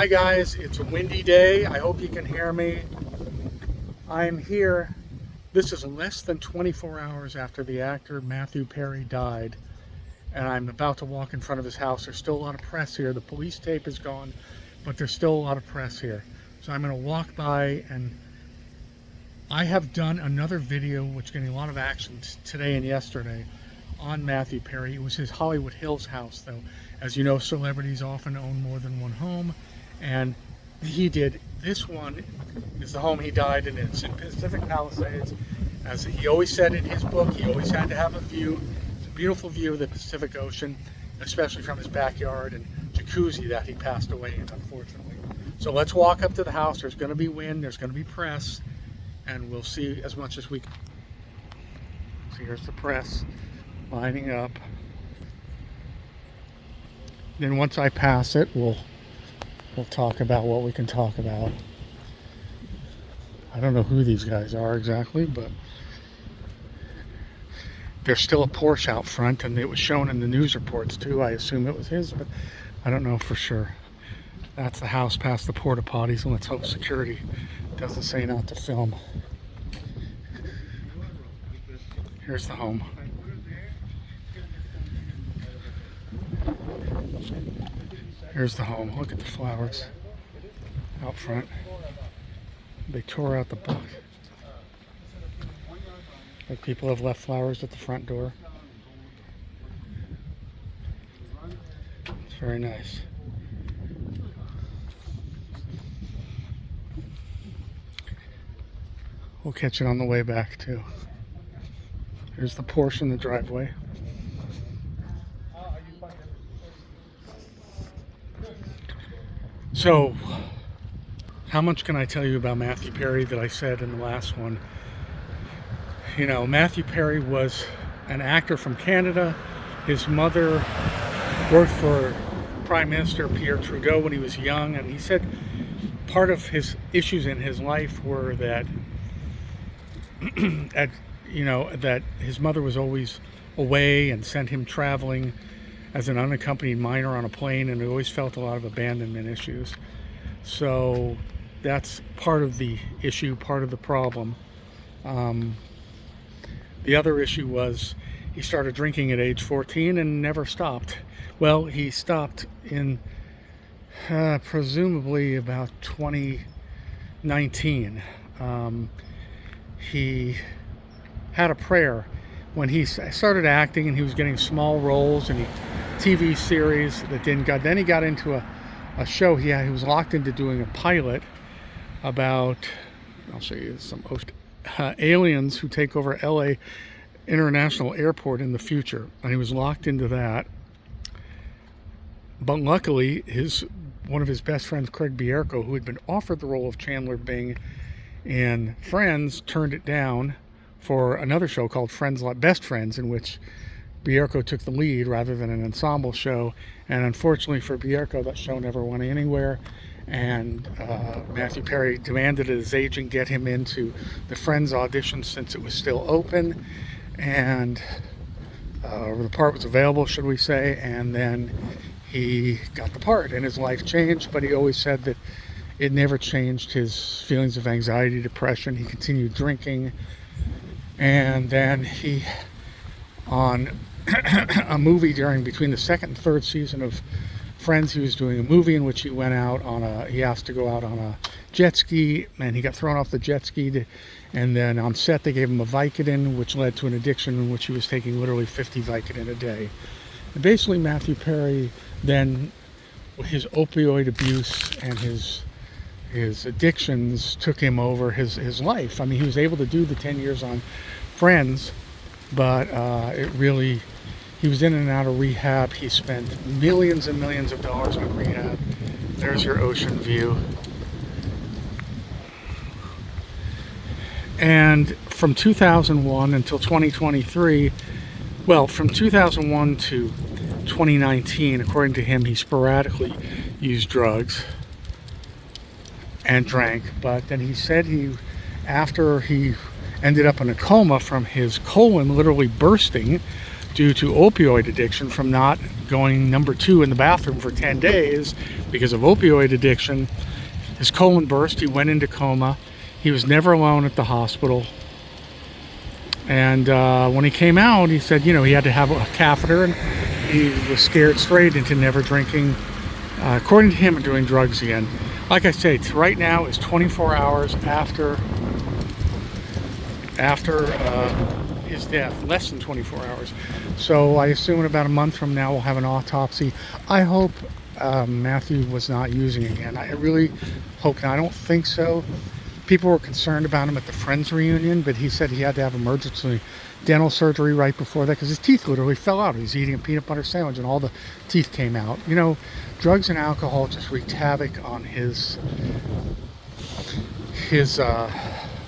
Hi guys, it's a windy day. I hope you can hear me. I'm here. This is less than 24 hours after the actor Matthew Perry died, and I'm about to walk in front of his house. There's still a lot of press here. The police tape is gone, but there's still a lot of press here. So I'm going to walk by, and I have done another video which is getting a lot of action today and yesterday on Matthew Perry. It was his Hollywood Hills house, though. As you know, celebrities often own more than one home, and he did. This one is the home he died in. It's in Pacific Palisades. As he always said in his book, he always had to have a view. It's a beautiful view of the Pacific Ocean, especially from his backyard and jacuzzi that he passed away in, unfortunately. So let's walk up to the house. There's going to be wind, there's going to be press, and we'll see as much as we can. So here's the press lining up. Then once I pass it, we'll talk about what we can talk about. I don't know who these guys are exactly, but there's still a Porsche out front, and it was shown in the news reports too. I assume it was his, but I don't know for sure. That's the house past the porta potties, and let's hope security doesn't say not to film. Here's the home. Here's the home. Look at the flowers out front. They tore out the book. Like people have left flowers at the front door. It's very nice. We'll catch it on the way back too. Here's the Porsche in the driveway. So, how much can I tell you about Matthew Perry that I said in the last one? You know, Matthew Perry was an actor from Canada. His mother worked for Prime Minister Pierre Trudeau when he was young, and he said part of his issues in his life were that that his mother was always away and sent him traveling as an unaccompanied minor on a plane, and he always felt a lot of abandonment issues. So that's part of the issue, part of the problem. The other issue was he started drinking at age 14 and never stopped. Well, he stopped in presumably about 2019. He had a prayer when he started acting, and he was getting small roles in TV series that didn't go. Then he got into a show. He was locked into doing a pilot about, I'll show you some aliens who take over LA International Airport in the future, and he was locked into that. But luckily, one of his best friends, Craig Bierko, who had been offered the role of Chandler Bing in Friends, turned it down for another show called Best Friends, in which Bierko took the lead rather than an ensemble show. And unfortunately for Bierko, that show never went anywhere, and Matthew Perry demanded his agent get him into the Friends audition since it was still open, and the part was available, should we say, and then he got the part and his life changed. But he always said that it never changed his feelings of anxiety, depression. He continued drinking, and then on a movie between the second and third season of Friends, he was doing a movie in which he went out he asked to go out on a jet ski, and he got thrown off the jet ski, and then on set they gave him a Vicodin, which led to an addiction in which he was taking literally 50 Vicodin a day. And basically Matthew Perry then, his opioid abuse and his addictions took him over his life. I mean, he was able to do the 10 years on Friends, but he was in and out of rehab. He spent millions and millions of dollars on rehab. There's your ocean view. And from 2001 until 2023, well, from 2001 to 2019, according to him, he sporadically used drugs and drank. But then he said after he ended up in a coma from his colon literally bursting due to opioid addiction from not going number 2 in the bathroom for 10 days because of opioid addiction. His colon burst, he went into coma. He was never alone at the hospital. And when he came out, he said, you know, he had to have a catheter, and he was scared straight into never drinking, according to him, and doing drugs again. Like I say, right now is 24 hours after his death, less than 24 hours. So I assume in about a month from now we'll have an autopsy. I hope Matthew was not using it again. I really hope not. I don't think so. People were concerned about him at the Friends reunion, but he said he had to have emergency dental surgery right before that because his teeth literally fell out. He was eating a peanut butter sandwich and all the teeth came out. You know, drugs and alcohol just wreaked havoc on his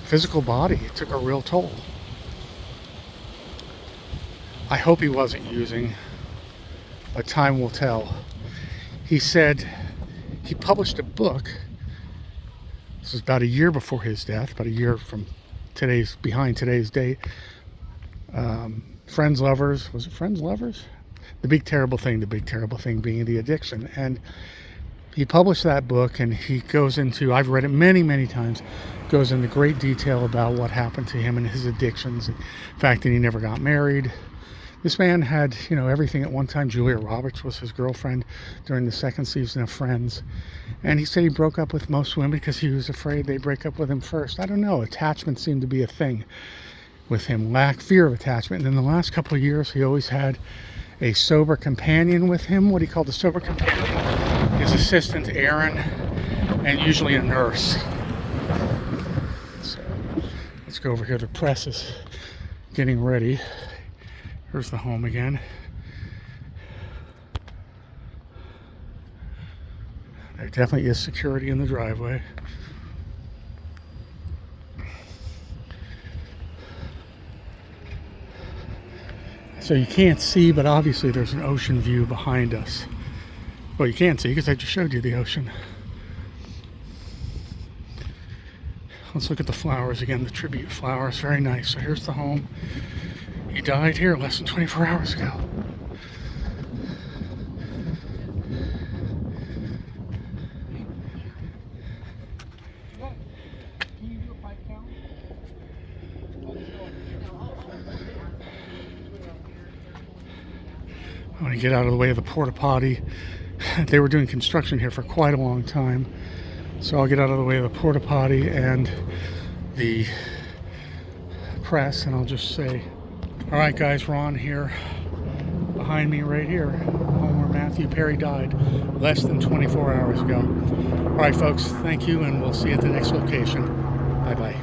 physical body. It took a real toll. I hope he wasn't using, but time will tell. He said he published a book. This was about a year before his death, about a year from behind today's date. Friends, Lovers, was it Friends, Lovers? The Big Terrible Thing being the addiction. And he published that book, and he goes into, I've read it many, many times, goes into great detail about what happened to him and his addictions, and the fact that he never got married. This man had, you know, everything at one time. Julia Roberts was his girlfriend during the second season of Friends. And he said he broke up with most women because he was afraid they'd break up with him first. I don't know. Attachment seemed to be a thing with him. Fear of attachment. And in the last couple of years, he always had a sober companion with him. What he called a sober companion. His assistant, Aaron, and usually a nurse. So let's go over here. The press is getting ready. Here's the home again. There definitely is security in the driveway. So you can't see, but obviously there's an ocean view behind us. Well, you can't see because I just showed you the ocean. Let's look at the flowers again, the tribute flowers. Very nice. So here's the home. He died here less than 24 hours ago. I'm going to get out of the way of the porta potty. They were doing construction here for quite a long time. So I'll get out of the way of the porta potty and the press, and I'll just say, all right, guys, Ron here, behind me right here, home where Matthew Perry died less than 24 hours ago. All right, folks, thank you, and we'll see you at the next location. Bye-bye.